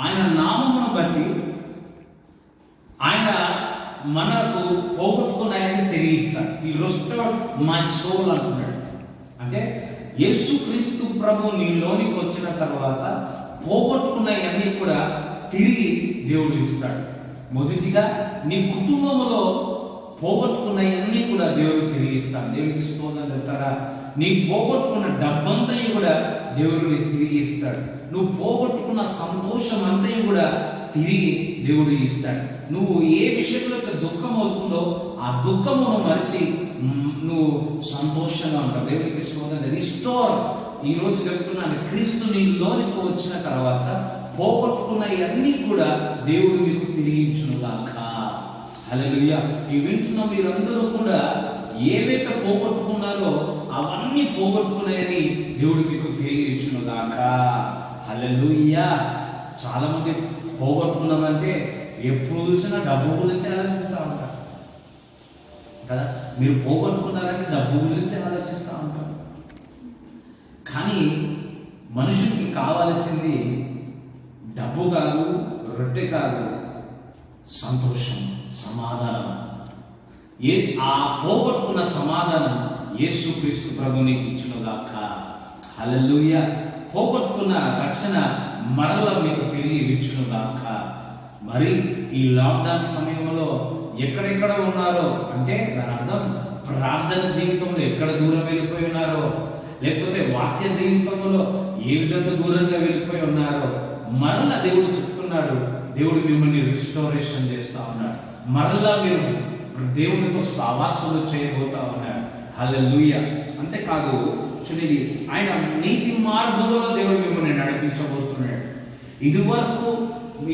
ఆయన నామమును బట్టి ఆయన మనకు పోగొట్టుకున్నాయని తెలియస్తాడు. He restored my soul అంటున్నాడు. అంటే యేసుక్రీస్తు ప్రభు నీలోనికి వచ్చిన తర్వాత పోగొట్టుకున్నవన్నీ కూడా తిరిగి దేవుడు ఇస్తాడు. మొదటిగా నీ కుటుంబంలో పోగొట్టుకున్నవన్నీ కూడా దేవుడు తిరిగి ఇస్తాడు. దేవుడికి స్తోత్రం చెప్తాడా? నీ పోగొట్టుకున్న డబ్బంతా కూడా దేవుడిని తిరిగి ఇస్తాడు. నువ్వు పోగొట్టుకున్న సంతోషం అంతా కూడా తిరిగి దేవుడు ఇస్తాడు. నువ్వు ఏ విషయంలో దుఃఖం అవుతుందో ఆ దుఃఖమును మరిచి నువ్వు సంతోషంగా ఉంటావు. దేవుడికి స్తోత్రం. రిస్టోర్. ఈ రోజు చెప్తున్నాను, క్రీస్తు నీలోనికి వచ్చిన తర్వాత పోగొట్టుకున్నవన్నీ కూడా దేవుడు మీకు తిరిగించునుగాక. హల్లెలూయా. ఈ వింటున్న మీరందరూ కూడా ఏవైతే పోగొట్టుకున్నారో అవన్నీ పోగొట్టుకున్నాయని దేవుడు మీకు తెలియజేయునుగాక. హల్లెలూయా. చాలా మంది పోగొట్టుకున్నామంటే ఎప్పుడు చూసినా డబ్బు గురించి ఆలోచిస్తూ ఉంటారు కదా. మీరు పోగొట్టుకున్నారంటే డబ్బు గురించి ఆలోచిస్తూ ఉంటారు. కానీ మనుషుడికి కావాల్సింది డబ్బు కాదు, రొట్టె కాదు, సంతోషం, సమాధానం. ఆ పోగొట్టుకున్న సమాధానం యేసుక్రీస్తు ప్రభు నీకు ఇచ్చునుగాక. హల్లెలూయా. పోగొట్టుకున్న రక్షణ మరలా మీకు తిరిగి ఇచ్చును గాక. మరి ఈ లాక్డౌన్ సమయంలో ఎక్కడెక్కడ ఉన్నారో అంటే దాని అర్థం ప్రార్థన జీవితంలో ఎక్కడ దూరం వెళ్ళిపోయి ఉన్నారో, లేకపోతే వాక్య జీవితంలో ఏ విధంగా దూరంగా వెళ్ళిపోయి ఉన్నారో మరలా దేవుడు చెప్తున్నాడు. దేవుడు మిమ్మల్ని రిస్టోరేషన్ చేస్తా ఉన్నాడు. మరలా మీరు దేవునితో సావాసంలో చేయబోతా ఉన్నాడు. హల్లెలూయా. అంతేకాదు చూడండి, ఆయన నీతి మార్గంలో దేవుడు మిమ్మల్ని నడిపించబోతున్నాడు. ఇదివరకు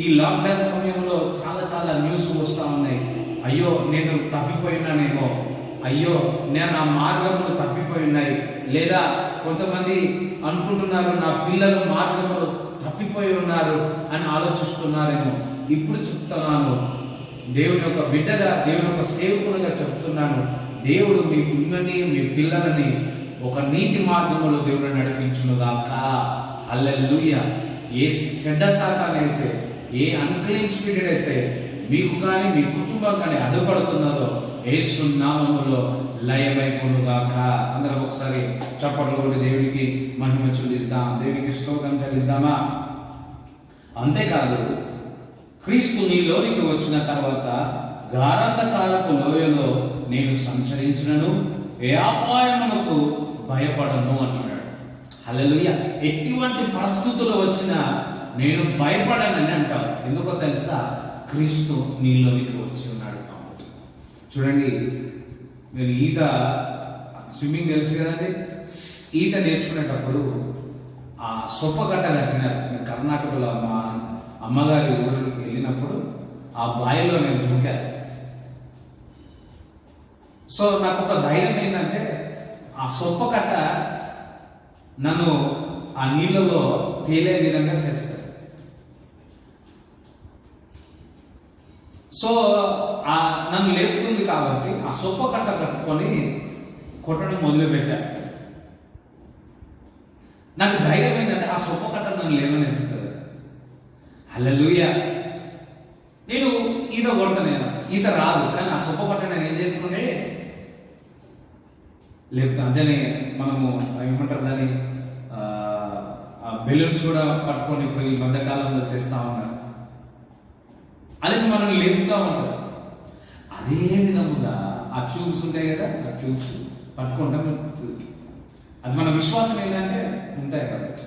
ఈ లాక్డౌన్ సమయంలో చాలా న్యూస్ వస్తూ ఉన్నాయి. అయ్యో నేను తప్పిపోయినానేమో, అయ్యో నేను ఆ మార్గంలో తప్పిపోయి ఉన్నాయి, లేదా కొంతమంది అనుకుంటున్నారు నా పిల్లలు మార్గంలో తప్పిపోయి ఉన్నారు అని ఆలోచిస్తున్నారేమో. ఇప్పుడు చెప్తున్నాను, దేవుని యొక్క బిడ్డగా, దేవుని యొక్క సేవకునిగా చెప్తున్నాను, దేవుడు మీ పిల్లల్ని మీ పిల్లలని ఒక నీతి మార్గంలో దేవుడు నడిపించునుగాక. హల్లెలూయా. ఏ చెడ్డ సాతాను అయితే, ఏ అన్క్లీన్ స్పిరిట్ అయితే మీకు కానీ మీ కుటుంబం కానీ అడ్డుపడుతున్నదో యేసు నామములో లయమైపోనుగాక. అందరం ఒకసారి చప్పట్లు కొట్టి దేవునికి మహిమ చెల్లిద్దాం, దేవునికి స్తోత్రం చెల్లిద్దామా. అంతేకాదు, క్రీస్తు నీలోనికి వచ్చిన తర్వాత గాఢాంధకారపు లోయలో నేను సంచరించినను ఏ అపాయమునకు భయపడను అంటున్నాడు. హల్లెలూయా. ఎటువంటి పరిస్థితులు వచ్చినా నేను భయపడనని అంటాను. ఎందుకో తెలుసా? క్రీస్తు నీలోనికి వచ్చి ఉన్నాడు కాబట్టి. చూడండి, నేను స్విమ్మింగ్ తెలుసు కదండి. ఈత నేర్చుకునేటప్పుడు ఆ సొప్పగట్ట కట్టినారు. నేను కర్ణాటకలో మా అమ్మగారి ఊరికి వెళ్ళినప్పుడు ఆ బావిలో నేను దూకాను. సో నాకు ఒక ధైర్యం ఏంటంటే ఆ సొప్పకట్ట నన్ను ఆ నీళ్ళలో తేలే విధంగా చేస్తాడు. సో నన్ను లేపుతుంది కాబట్టి ఆ సొప్పకట్ట కట్టుకొని కొట్టడం మొదలుపెట్టాను. నాకు ధైర్యం ఏంటంటే ఆ సొప్పకట్ట నన్ను లేవనెత్తుతుంది. హల్లెలూయా. నేను ఈత కొడతాను, ఈత రాదు, కానీ ఆ సొప్పకట్ట నేను ఏం చేసుకుంటే లేకపోతే అంతేనే మనము ఏమంటారు దాన్ని బెలూన్స్ కూడా పట్టుకొని ఇప్పుడు ఈ మధ్యకాలంలో చేస్తూ ఉన్నారు. అది మనల్ని లేపుతూ ఉంటారు. అదే విధముగా ఆ ట్యూబ్స్ ఉంటాయి కదా, ఆ ట్యూబ్స్ పట్టుకుంటాం. అది మన విశ్వాసం ఏంటంటే ఉంటాయి కాబట్టి.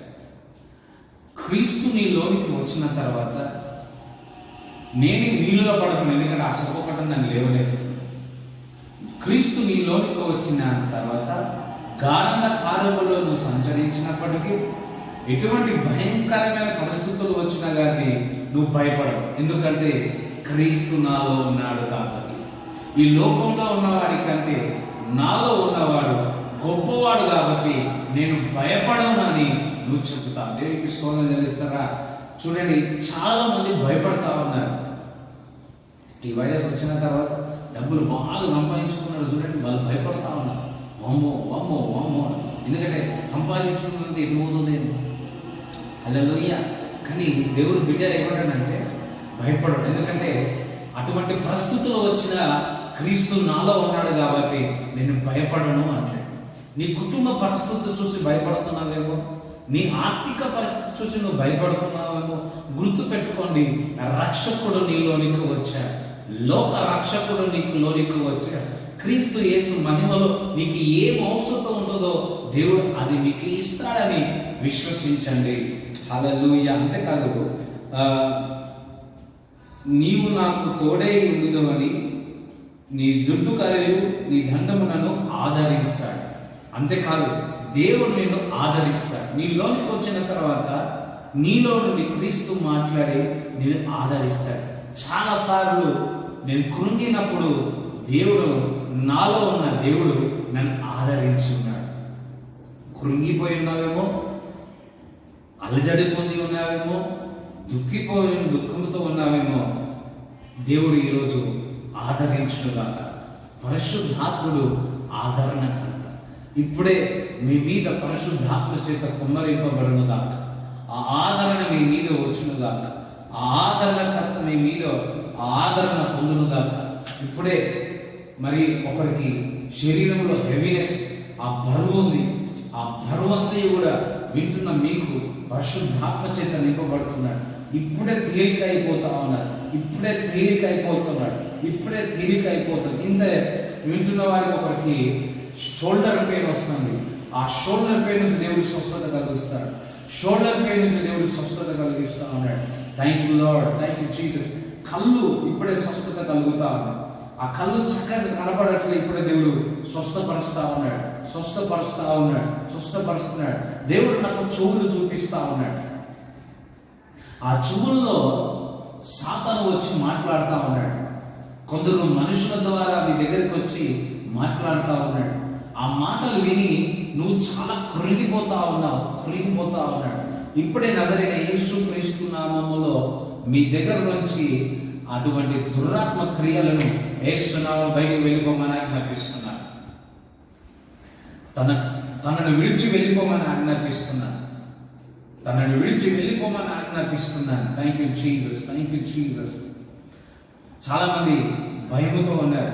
క్రీస్తు నీలోనికి వచ్చిన తర్వాత నేను నీళ్ళలో పడతాను, ఎందుకంటే ఆ సొప్పకట్టం నన్ను లేవలేదు. క్రీస్తు నీలోనికి వచ్చిన తర్వాత గాఢాంధకారములో నువ్వు సంచరించినప్పటికీ ఎటువంటి భయంకరమైన పరిస్థితులు వచ్చినా కానీ నువ్వు భయపడవు. ఎందుకంటే క్రీస్తు నాలో ఉన్నాడు కాబట్టి. ఈ లోకంలో ఉన్నవాడి కంటే నాలో ఉన్నవాడు గొప్పవాడు కాబట్టి నేను భయపడవునని నువ్వు చెబుతావు. దేవునికి స్తోత్రం చెల్లిస్తారా? చూడండి, చాలా మంది భయపడతా ఉన్నారు. ఈ వైరస్ వచ్చిన తర్వాత డబ్బులు బాగా సంపాదించుకున్నారు చూడండి, వాళ్ళు భయపడతా ఉన్నారు. వామ్మో వామ్మో వామ్మో, ఎందుకంటే సంపాదించుకున్నంత ఏమవుతుంది. హల్లెలూయా. కానీ దేవుడు బిడ్డ ఏమంటాడంటే భయపడడు. ఎందుకంటే అటువంటి పరిస్థితులు వచ్చిన క్రీస్తు నాలో ఉన్నాడు కాబట్టి నేను భయపడను అంటాడు. నీ కుటుంబ పరిస్థితులు చూసి భయపడుతున్నావేమో, నీ ఆర్థిక పరిస్థితి చూసి నువ్వు భయపడుతున్నావేమో, గుర్తు పెట్టుకోండి, రక్షకుడు నీలోనికి వచ్చాడు. లోక రక్షకుడు నీకు లోనికి వచ్చాడు. క్రీస్తు యేసు మహిమలో నీకు ఏం అవసరం ఉంటుందో దేవుడు అది నీకు ఇస్తాడని విశ్వసించండి. హల్లెలూయా. అంతేకాదు, నీవు నాకు తోడై ఉండుదవని నీ దుడ్డు కలయు నీ దండము నన్ను ఆదరిస్తాడు. అంతేకాదు, దేవుడు నిన్ను ఆదరిస్తాడు. నీలోనికి వచ్చిన తర్వాత నీలో నుండి క్రీస్తు మాట్లాడి నేను ఆదరిస్తాడు. చాలాసార్లు నేను కృంగినప్పుడు దేవుడు, నాలో ఉన్న దేవుడు నన్ను ఆదరించున్నాడు. కృంగిపోయి ఉన్నావేమో, అలజడి పొంది ఉన్నావేమో, దుఃఖంతో ఉన్నావేమో, దేవుడు ఈరోజు ఆదరించుగాక. పరిశుద్ధాత్ముడు ఆదరణకర్త. ఇప్పుడే మీ మీద పరిశుద్ధాత్మ చేత కుమ్మరింపబడునుగాక. ఆ ఆదరణ మీ మీద వచ్చునుగాక. ఆ ఆదరణకర్త మీ మీద ఆదరణ పొందునుగాక. ఇప్పుడే మరి ఒకరికి శరీరంలో హెవీనెస్, ఆ బరువు ఉంది, ఆ బరువు అంతా కూడా వింటున్న మీకు పరిశుద్ధాత్మ చేత నింపబడుతున్నాడు. ఇప్పుడే తేలిక అయిపోతా ఉన్నారు, ఇప్పుడే తేలిక అయిపోతున్నాడు, ఇప్పుడే తేలిక అయిపోతుంది. ఇంత వింటున్న వారికి ఒకరికి షోల్డర్ పెయిన్ వస్తుంది. ఆ షోల్డర్ పెయిన్ నుంచి దేవుడు స్వస్థత కలిగిస్తాడు. షోల్డర్ పెయిన్ నుంచి దేవుడు స్వస్థత కలిగిస్తా ఉన్నాడు. Thank you lord, thank you Jesus. కళ్ళు ఇప్పుడే స్వస్థత కలుగుతా ఉన్నాడు. ఆ కళ్ళు చక్కగా కనపడట్లే, ఇప్పుడే దేవుడు స్వస్థపరుస్తా ఉన్నాడు, స్వస్థపరుస్తా ఉన్నాడు, స్వస్థపరుస్తున్నాడు. దేవుడు నాకు చెవులు చూపిస్తా ఉన్నాడు. ఆ చెవుల్లో సాతాను వచ్చి మాట్లాడుతూ ఉన్నాడు. కొందరు మనుషుల ద్వారా మీ దగ్గరికి వచ్చి మాట్లాడుతూ ఉన్నాడు. ఆ మాటలు విని నువ్వు చాలా కృంగిపోతా ఉన్నాడు. ఇప్పుడే నజరైన యేసు క్రీస్తు నామములో మీ దగ్గర నుంచి అటువంటి దురాత్మ క్రియలను యేసునామములో బయటకు వెళ్ళిపోమని ఆజ్ఞాపిస్తున్నాను. తనను విడిచి వెళ్ళిపోమని ఆజ్ఞాపిస్తున్నాను. తనను విడిచి వెళ్ళిపోమని ఆజ్ఞాపిస్తున్నాను. Thank you Jesus, thank you Jesus. చాలా మంది భయముతో ఉన్నారు.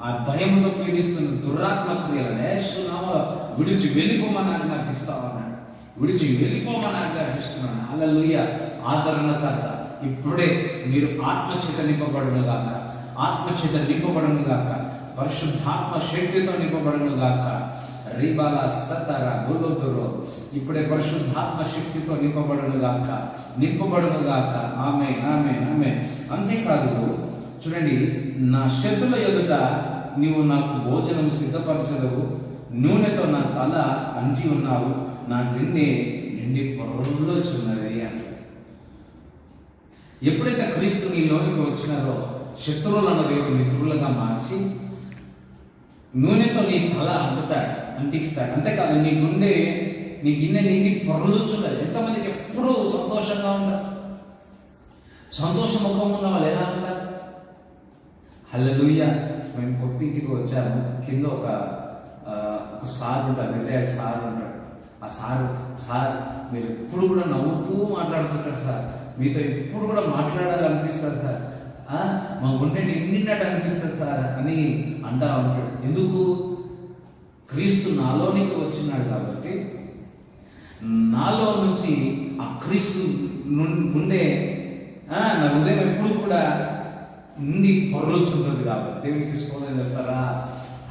ఆ భయముతో పీడిస్తున్న దురాత్మ క్రియలను యేసునామములో విడిచి వెళ్ళిపోమని ఆజ్ఞాపిస్తా ఉన్నాడు. విడిచి వెళ్ళిపోమని ఆజ్ఞాపిస్తున్నాను. హల్లెలూయా. ఆదరణకర్త ఇప్పుడే మీరు ఆత్మచేత నింపబడును గాక, ఆత్మచేత నింపబడును గాక, పరిశుద్ధాత్మ శక్తితో నింపబడును గాక. రీబాల సతర గులోతురో ఇప్పుడే పరిశుద్ధాత్మ శక్తితో నింపబడును గాక, నింపబడును గాక. ఆమేన్, ఆమేన్, ఆమేన్. అంతేకాదు చూడండి, నా శత్రుల ఎదుట నీవు నాకు భోజనం సిద్ధపరచదవు, నూనెతో నా తల అంటి ఉన్నావు, నా గిన్నె నిండి పొరలోచున్నది అని. ఎప్పుడైతే క్రీస్తు నీలోనికి వచ్చినారో శత్రువులను దేవుడు మిత్రులుగా మార్చి నూనెతో నీ తల అంటిస్తాడు. అంతేకాదు నీ గిన్నె నిండి పొరలుచున్నది. ఎంతమందికి ఎప్పుడూ సంతోషంగా ఉంటారు? సంతోష ముఖం ఉన్న వాళ్ళు ఎలా ఉంటారు? హల్లెలూయా. మేము కొత్త ఇంటికి వచ్చాము. కింద ఒక సార్ ఉంటారు, రిటైర్డ్ సార్ ఉంటాడు. ఆ సార్ మీరు ఎప్పుడు కూడా నవ్వుతూ మాట్లాడుతుంటారు సార్, మీతో ఎప్పుడు కూడా మాట్లాడాలనిపిస్తుంది సార్, మా గుండె నిండినట్టు అనిపిస్తుంది సార్ అని అంటా ఉంటాడు. ఎందుకు? క్రీస్తు నాలోనికి వచ్చినాడు కాబట్టి నాలో నుంచి ఆ క్రీస్తు గుండె నా హృదయం ఎప్పుడు కూడా నిండి పొరలుచుంటుంది కాబట్టి దేవునికి స్తోత్రం చెప్తారా?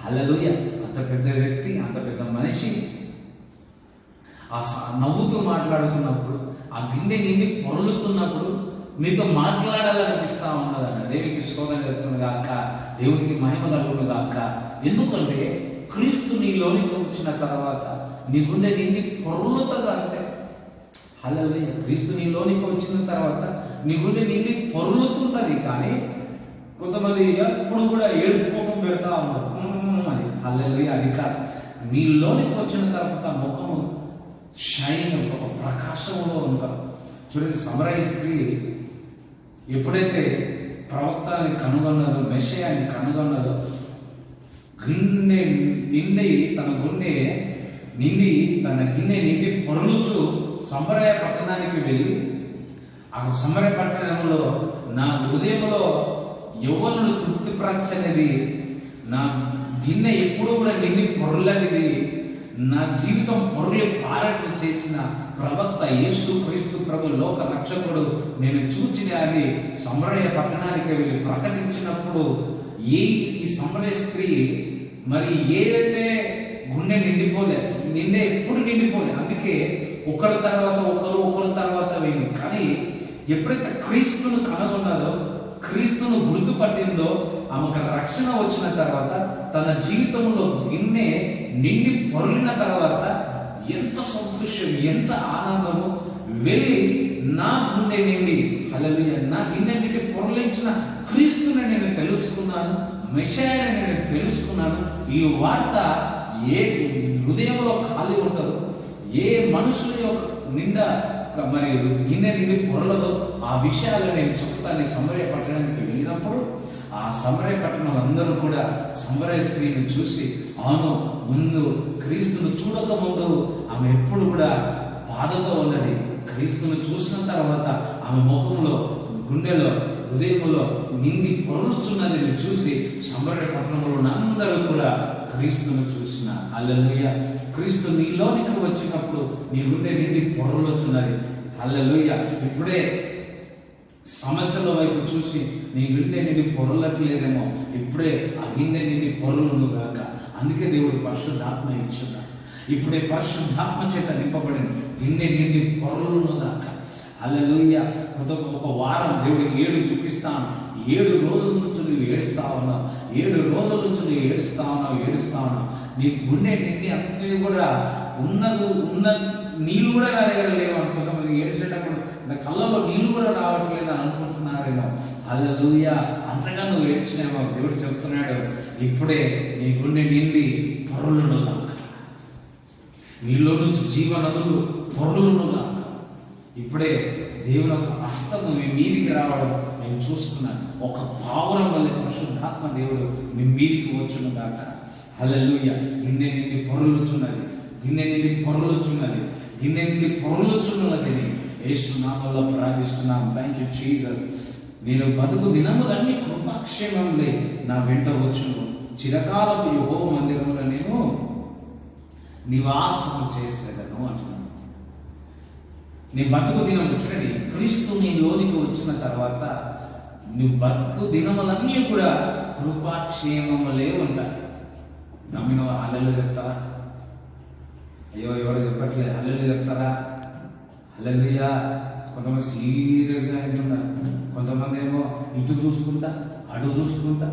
హల్లెలూయా. అంత పెద్ద వ్యక్తి, అంత పెద్ద మనిషి ఆ నవ్వుతూ మాట్లాడుతున్నప్పుడు, ఆ గిన్నె నిండి పొరలుతున్నప్పుడు మీతో మాట్లాడాలనిపిస్తా ఉన్నదన్న. దేవునికి స్తోత్రం చెప్తున్నా గాక, దేవునికి మహిమ కలుగును గాక. ఎందుకంటే క్రీస్తు నీలోనికి వచ్చిన తర్వాత నీ గుండె నిండి పొర్లుతుంది అంతే. హల్లెలూయా. క్రీస్తు నీలోనికి వచ్చిన తర్వాత నీ గుండె నిండి పొర్లుతుంటుంది. కానీ కొంతమంది ఎప్పుడు కూడా ఏడుపు ముఖం పెడతా ఉన్నారు అని. హల్లెలూయా. అది కాదు. నీలోనికి వచ్చిన తర్వాత ముఖము షైనింగ్, ఒక ప్రకాశంలో ఉంటారు. చూడండి, సమరయ స్త్రీ ఎప్పుడైతే ప్రవక్తని కనుగొన్నదో, మెషియాని కనుగొన్నదో, గిన్నె నిండి తన గిన్నె నిండి పొరలుచు సమరయ పట్టణానికి వెళ్ళి, ఆ సమరయ పట్టణంలో నా హృదయంలో యవ్వనుడు తృప్తిపరచనిది, నా గిన్నె ఎప్పుడు కూడా నిండి పొరలనిది, నా జీవితం పొరలి పారట్లు చేసిన ప్రవక్త యేసు క్రీస్తు ప్రభు లోక రక్షకుడు నేను చూచిన అది సమరయ పట్టణానికి వెళ్ళి ప్రకటించినప్పుడు ఈ సమరయ స్త్రీ మరి ఏదైతే గుండె నిండే ఎప్పుడు నిండిపోలే. అందుకే ఒకరి తర్వాత వెళ్ళి. కానీ ఎప్పుడైతే క్రీస్తును కనుగొన్నదో, క్రీస్తును గుర్తుపట్టిందో, ఆమెకు రక్షణ వచ్చిన తర్వాత తన జీవితంలో గిన్నె నిండి పొరలిన తర్వాత ఎంత సంతోషం, ఎంత ఆనందము. వెళ్ళి నా గుండె నిండి, హల్లెలూయా, నా గిన్నె నిండి పొరలించిన క్రీస్తుని నేను తెలుసుకున్నాను, మెషియాని నేను తెలుసుకున్నాను. ఈ వార్త ఏ హృదయంలో ఖాళీ ఉంటుందో, ఏ మనుషుల యొక్క నిండా మరి గిన్నె నిండి పొరలదో ఆ విషయాలు నేను చెప్తాను. సమరయ పట్టణానికి వెళ్ళినప్పుడు ఆ సమరయ పట్టణం అందరూ కూడా సమరయ స్త్రీని చూసి, అవును, ముందు క్రీస్తును చూడక ముందు ఆమె ఎప్పుడు కూడా బాధతో ఉన్నది. క్రీస్తును చూసిన తర్వాత ఆమె ముఖంలో, గుండెలో, హృదయంలో నిండి పొరలుచున్నది చూసి సమరయ పట్టణంలో అందరూ కూడా క్రీస్తును చూసిన. హల్లెలూయా. క్రీస్తు నీలోనికి వచ్చినప్పుడు నీ గుండె నిండి పొరలు వచ్చున్నది. హల్లెలూయా. ఇప్పుడే సమస్యల వైపు చూసి నీ గుండె నిండి పొరలట్లేదేమో, ఇప్పుడే ఆ గిన్నె నిండి పొరలను గాక. అందుకే దేవుడు పరిశుద్ధాత్మ ఇచ్చున్నాడు. ఇప్పుడే పరిశుద్ధాత్మ చేత నింపబడిన గిన్నె నిండి పొరలను గాక. హల్లెలూయా. ఒక వారం దేవుడు 7 చూపిస్తాను. 7 రోజుల నుంచి నువ్వు ఏడుస్తా ఉన్నావు, 7 రోజుల నుంచి నువ్వు ఏడుస్తా ఉన్నావు. నీ గుండె నిండి అంతే కూడా ఉన్న నీళ్ళు కూడా నా దగ్గర లేవు అనుకుంటాం. ఏడ్చేటప్పుడు నా కళ్ళలో నీళ్ళు కూడా రావట్లేదు అని అనుకుంటున్నారేమో. హల్లెలూయా. అంతగా నువ్వు ఏడ్చినేమో. దేవుడు చెప్తున్నాడు, ఇప్పుడే నీ గుండె నిండి పొరలను గాక. నీలో నుంచి జీవనదులు పొరలను గాక. ఇప్పుడే దేవుని ఒక హస్తము మీ మీదికి రావడం నేను చూస్తున్నాను. ఒక పావురం వల్ల పరిశుద్ధాత్మ దేవుడు మీ మీదికి వచ్చును గాక. హల్లెలూయా. గిన్నె నిండి పొరలుచున్నది, గిన్నె నిండి పొరలుచున్నది, గిన్నె నిండి పొరలుచున్నది. యేసు నామములో ప్రార్థిస్తున్నాను. Thank you Jesus. నేను బతుకు దినములన్నీ కృపాక్షేమంలే నా వెంట వచ్చును. చిరకాలపు యెహోవా మందిరములో నేను నివాసము చేసేదను అంటున్నాను. నీ బతుకు దినం చూడండి, క్రీస్తు నీలోనికి వచ్చిన తర్వాత నువ్వు బతుకు దినములన్నీ కూడా కృపాక్షేమములే ఉంటాయి. నమ్మిన హల్లెలూయా చెప్తారా? అయ్యో ఎవరు చెప్పట్లేదు. హల్లెలూయా చెప్తారా? హల్లెలూయా. కొంతమంది సీరియస్గా వింటున్నారు, కొంతమంది ఏమో ఇటు చూసుకుంటా అటు చూసుకుంటా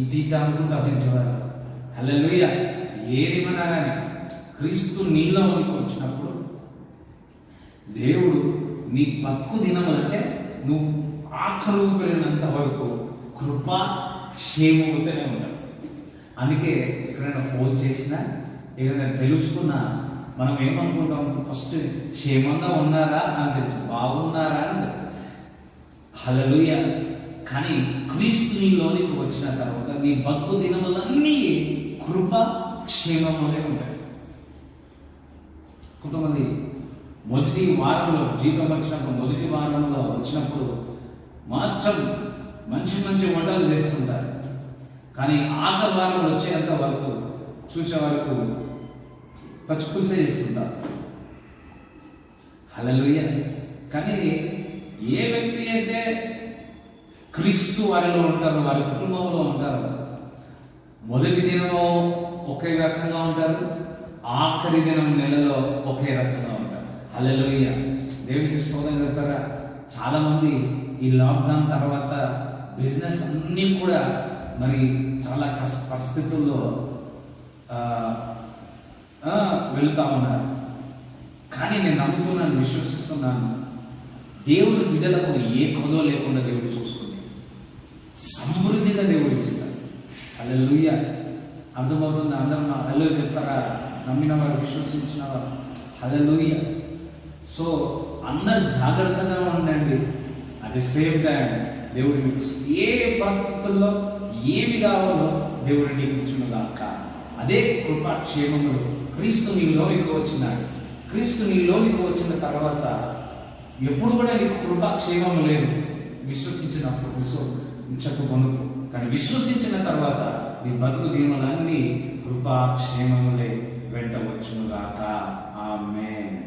ఇటు అనుకుంటా వింటున్నారు. హల్లెలూయా. ఏదేమన్నా కానీ క్రీస్తు నీలోనికి వచ్చినప్పుడు దేవుడు నీ బతుకు దినములంటే నువ్వు ఆఖరు ఊపిరినంత వరకు కృపా క్షేమముతోనే ఉంటావు. అందుకే ఎక్కడైనా ఫోన్ చేసినా ఏదైనా తెలుసుకున్నా మనం ఏమనుకుంటాం, ఫస్ట్ క్షేమంగా ఉన్నారా అని తెలుసు, బాగున్నారా అని తెలుసు. హల్లెలూయా. కానీ క్రీస్తు నీలోనికి వచ్చిన తర్వాత నీ బతుకు దినములన్నీ కృప క్షేమములే ఉంటాయి. కొంతమంది మొదటి వారంలో జీతం వచ్చినప్పుడు, మొదటి వారంలో వచ్చినప్పుడు మాత్రం మంచి వంటలు చేసుకుంటారు. కానీ ఆఖరి వారంలో వచ్చేంత వరకు చూసే వరకు పచ్చిపులుసే చేసుకుంటారు. హల్లెలూయా. కానీ ఏ వ్యక్తి అయితే క్రీస్తు వారిలో ఉంటారో, వారి కుటుంబంలో ఉంటారో, మొదటి దినం ఒకే రకంగా ఉంటారు, ఆఖరి దినం నెలలో ఒకే రకంగా ఉంటారు. హల్లెలూయా. దేవునికి స్తోత్రం చెప్తారా? చాలా మంది ఈ లాక్డౌన్ తర్వాత బిజినెస్ అన్నీ కూడా మరి చాలా పరిస్థితుల్లో వెళుతూ ఉన్నారు. కానీ నేను నమ్ముతున్నాను, విశ్వసిస్తున్నాను, దేవుడు బిడ్డలకు ఏ కొదో లేకుండా దేవుడు చూసుకుంది సమృద్ధిగా దేవుడు ఇస్తాడు. హల్లెలూయా. అర్థమవుతుంది? అందరూ నా హల్లెలూయా చెప్తారా? నమ్మిన వారు, విశ్వసించిన వారు. హల్లెలూయా. సో అందరు జాగ్రత్తగా ఉండండి. అట్ ది సేమ్ టైం దేవుడు మీకు ఏ పరిస్థితుల్లో ఏమి కావాలో దేవుడు నీకు ఇచ్చును గాక. అదే కృపాక్షేమములు. క్రీస్తు నీలోనికి వచ్చినాడు. క్రీస్తు నీలోనికి వచ్చిన తర్వాత ఎప్పుడు కూడా నీకు కృపాక్షేమము లేదు విశ్వసించినప్పుడు, విశ్వసించకపోను. కానీ విశ్వసించిన తర్వాత నీ బతుకు దీనులన్నీ కృపాక్షేమములే వెంట వచ్చును గాక. ఆమేన్.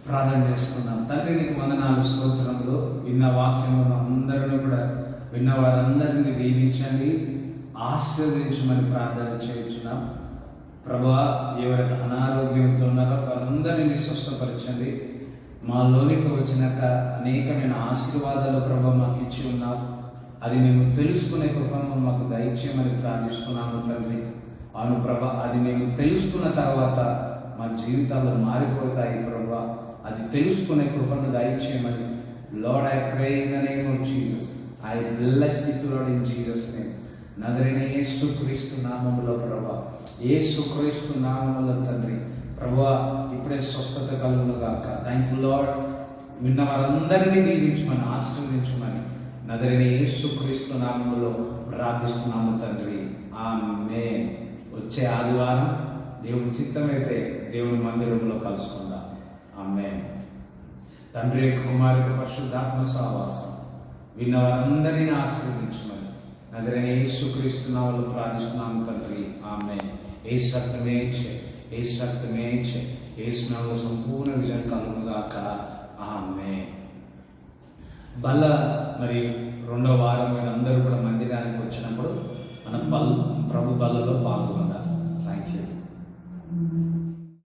ప్రార్థన చేసుకుందాం. తండ్రి నీకు వందనాలు, స్తోత్రములు. విన్న వాక్యములను అందరినీ కూడా విన్న వారందరినీ దీవించండి, ఆశీర్వదించమని ప్రార్థన చేయించున్నాం. ప్రభువా, ఎవరైతే అనారోగ్యంతో ఉన్నారో వారందరినీ స్వస్థపరచండి. మాలోనికి వచ్చినాక అనేకమైన ఆశీర్వాదాలు ప్రభు మాకు ఇచ్చి ఉన్నావు. అది మేము తెలుసుకునే కృపను మాకు దయచేయమని ప్రార్థిస్తున్నాము తండ్రి. అవును ప్రభా, అది మేము తెలుసుకున్న తర్వాత మా జీవితాలు మారిపోతాయి ప్రభా. అది తెలుసుకునే కృపను దయచేయమని. Lord, I pray in the name of Jesus. I bless it, Lord, in Jesus' name. నజరేయుడైన యేసుక్రీస్తు నామములో ప్రభువా, యేసుక్రీస్తు నామములో తండ్రి ప్రభువా, ఇప్పుడే స్వస్థత కలుగును గాక. Thank you lord. విన్న వారందరినీ దీవించమని, ఆశీర్వదించమని నజరేయుడైన యేసుక్రీస్తు నామములో ప్రార్థిస్తున్నాము తండ్రి. ఆమేన్. వచ్చే ఆదివారం దేవుని చిత్తమైతే దేవుని మందిరంలో కలుసుకుందాం. ఆమేన్. తండ్రి, కుమారుడు, పరిశుద్ధాత్మ సహవాసం విన్న వారందరినీ ఆశీర్వదించమని నజరేయుడైన యేసుక్రీస్తు నామములో ప్రార్థిస్తున్నాము తండ్రి. ఆమేన్. ఏసు రక్తమే ఇచ్చే, ఏసు రక్తమే ఇచ్చే, ఏసు నామములో సంపూర్ణ విజయం కలుగుగాక. ఆమేన్. బల్ల మరి రెండో వారం మీరు అందరూ కూడా మందిరానికి వచ్చినప్పుడు మనం ప్రభు బల్లలో పాల్గొనాలి.